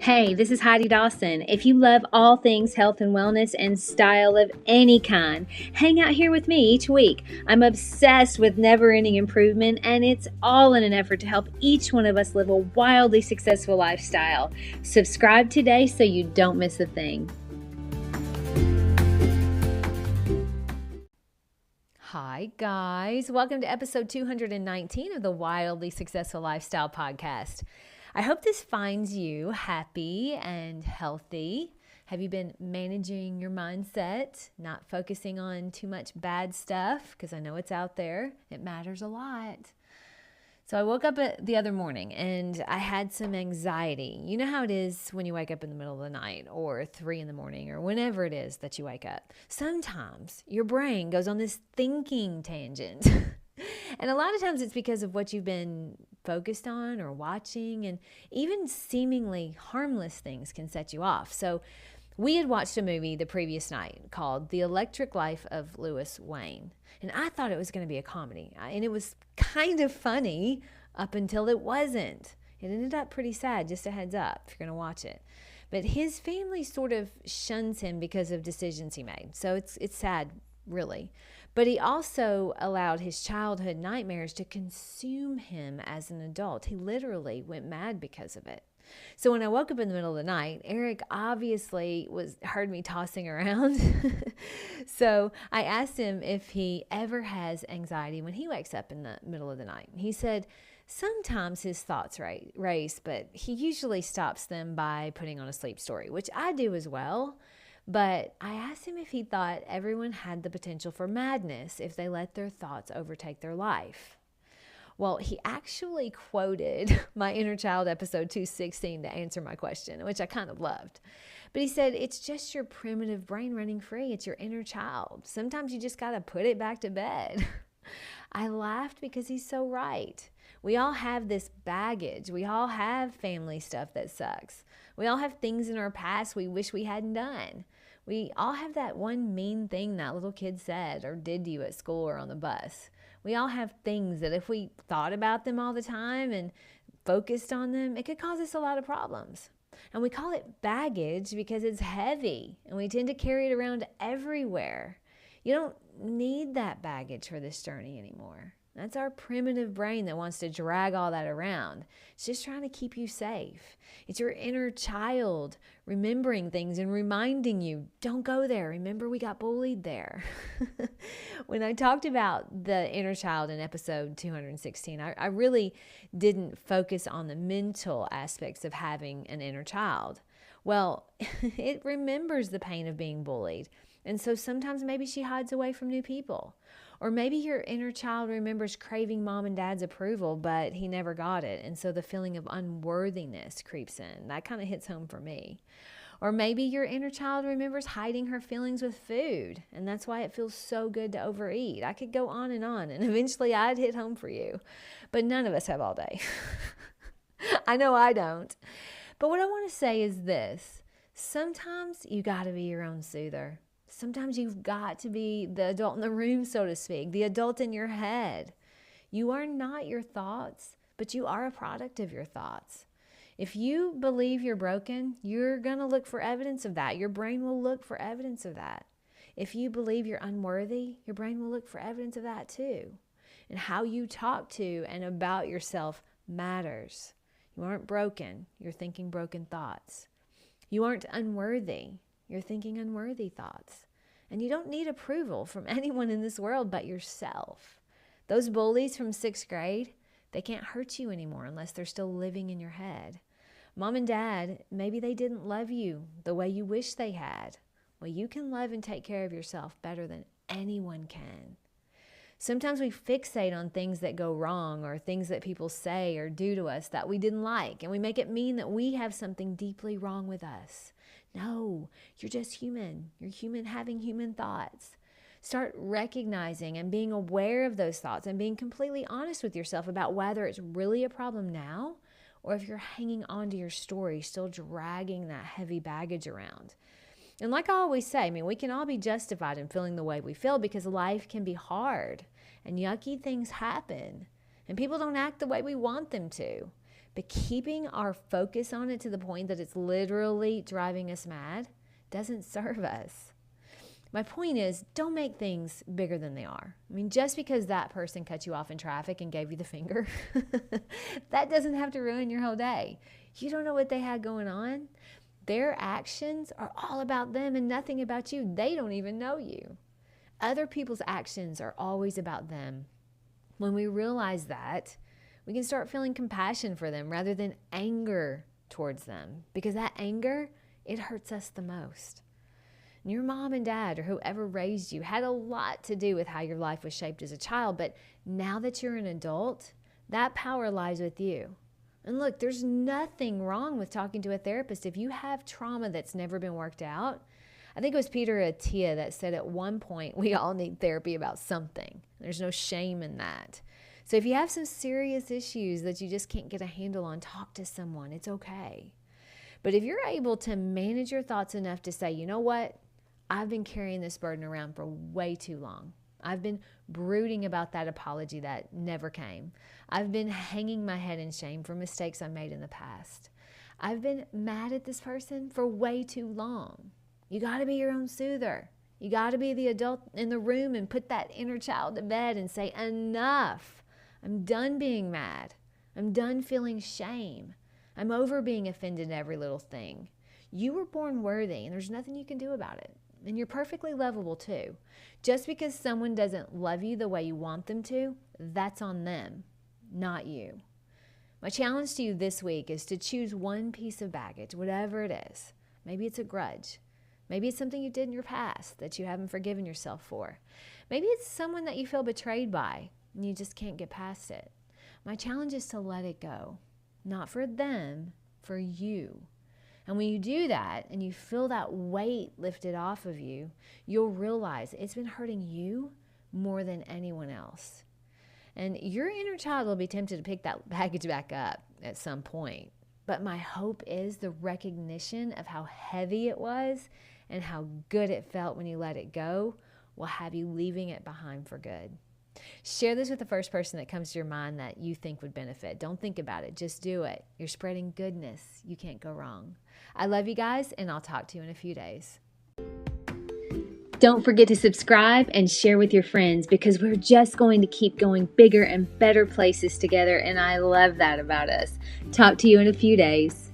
Hey, this is Heidi Dawson. If you love all things health and wellness and style of any kind, hang out here with me each week. I'm obsessed with never-ending improvement, and it's all in an effort to help each one of us live a wildly successful lifestyle. Subscribe today so you don't miss a thing. Hi, guys. Welcome to episode 219 of the Wildly Successful Lifestyle Podcast. I hope this finds you happy and healthy. Have you been managing your mindset, not focusing on too much bad stuff? Because I know it's out there. It matters a lot. So I woke up the other morning and I had some anxiety. You know how it is when you wake up in the middle of the night or 3 a.m. or whenever it is that you wake up. Sometimes your brain goes on this thinking tangent. And a lot of times it's because of what you've been focused on or watching, and even seemingly harmless things can set you off. So we had watched a movie the previous night called The Electric Life of Louis Wayne. And I thought it was going to be a comedy. And it was kind of funny up until it wasn't. It ended up pretty sad, just a heads up if you're going to watch it. But his family sort of shuns him because of decisions he made. So it's sad, really. But he also allowed his childhood nightmares to consume him as an adult. He literally went mad because of it. So when I woke up in the middle of the night, Eric obviously heard me tossing around. So I asked him if he ever has anxiety when he wakes up in the middle of the night. He said sometimes his thoughts race, but he usually stops them by putting on a sleep story, which I do as well. But I asked him if he thought everyone had the potential for madness if they let their thoughts overtake their life. Well, he actually quoted my Inner Child episode 216 to answer my question, which I kind of loved. But he said, it's just your primitive brain running free. It's your inner child. Sometimes you just got to put it back to bed. I laughed because he's so right. We all have this baggage. We all have family stuff that sucks. We all have things in our past we wish we hadn't done. We all have that one mean thing that little kid said or did to you at school or on the bus. We all have things that if we thought about them all the time and focused on them, it could cause us a lot of problems. And we call it baggage because it's heavy and we tend to carry it around everywhere. You don't need that baggage for this journey anymore. That's our primitive brain that wants to drag all that around. It's just trying to keep you safe. It's your inner child remembering things and reminding you, don't go there. Remember, we got bullied there. When I talked about the inner child in episode 216, I really didn't focus on the mental aspects of having an inner child. Well, it remembers the pain of being bullied. And so sometimes maybe she hides away from new people. Or maybe your inner child remembers craving mom and dad's approval, but he never got it. And so the feeling of unworthiness creeps in. That kind of hits home for me. Or maybe your inner child remembers hiding her feelings with food. And that's why it feels so good to overeat. I could go on. And eventually I'd hit home for you. But none of us have all day. I know I don't. But what I want to say is this. Sometimes you got to be your own soother. Sometimes you've got to be the adult in the room, so to speak, the adult in your head. You are not your thoughts, but you are a product of your thoughts. If you believe you're broken, you're going to look for evidence of that. Your brain will look for evidence of that. If you believe you're unworthy, your brain will look for evidence of that too. And how you talk to and about yourself matters. You aren't broken. You're thinking broken thoughts. You aren't unworthy. You're thinking unworthy thoughts. And you don't need approval from anyone in this world but yourself. Those bullies from 6th grade, they can't hurt you anymore unless they're still living in your head. Mom and dad, maybe they didn't love you the way you wish they had. Well, you can love and take care of yourself better than anyone can. Sometimes we fixate on things that go wrong or things that people say or do to us that we didn't like, and we make it mean that we have something deeply wrong with us. No, you're just human. You're human having human thoughts. Start recognizing and being aware of those thoughts and being completely honest with yourself about whether it's really a problem now or if you're hanging on to your story, still dragging that heavy baggage around. And like I always say, we can all be justified in feeling the way we feel because life can be hard and yucky things happen and people don't act the way we want them to. But keeping our focus on it to the point that it's literally driving us mad doesn't serve us. My point is, don't make things bigger than they are. I mean, just because that person cut you off in traffic and gave you the finger, that doesn't have to ruin your whole day. You don't know what they had going on. Their actions are all about them and nothing about you. They don't even know you. Other people's actions are always about them. When we realize that, we can start feeling compassion for them rather than anger towards them, because that anger, it hurts us the most. And your mom and dad or whoever raised you had a lot to do with how your life was shaped as a child, but now that you're an adult, that power lies with you. And look, there's nothing wrong with talking to a therapist if you have trauma that's never been worked out. I think it was Peter Attia that said at one point, we all need therapy about something. There's no shame in that. So if you have some serious issues that you just can't get a handle on, talk to someone. It's okay. But if you're able to manage your thoughts enough to say, you know what? I've been carrying this burden around for way too long. I've been brooding about that apology that never came. I've been hanging my head in shame for mistakes I made in the past. I've been mad at this person for way too long. You got to be your own soother. You got to be the adult in the room and put that inner child to bed and say, enough. I'm done being mad. I'm done feeling shame. I'm over being offended at every little thing. You were born worthy, and there's nothing you can do about it. And you're perfectly lovable too. Just because someone doesn't love you the way you want them to, that's on them, not you. My challenge to you this week is to choose one piece of baggage, whatever it is. Maybe it's a grudge. Maybe it's something you did in your past that you haven't forgiven yourself for. Maybe it's someone that you feel betrayed by and you just can't get past it. My challenge is to let it go. Not for them, for you. And when you do that and you feel that weight lifted off of you, you'll realize it's been hurting you more than anyone else. And your inner child will be tempted to pick that baggage back up at some point. But my hope is the recognition of how heavy it was and how good it felt when you let it go will have you leaving it behind for good. Share this with the first person that comes to your mind that you think would benefit. Don't think about it. Just do it. You're spreading goodness. You can't go wrong. I love you guys, and I'll talk to you in a few days. Don't forget to subscribe and share with your friends, because we're just going to keep going bigger and better places together, and I love that about us. Talk to you in a few days.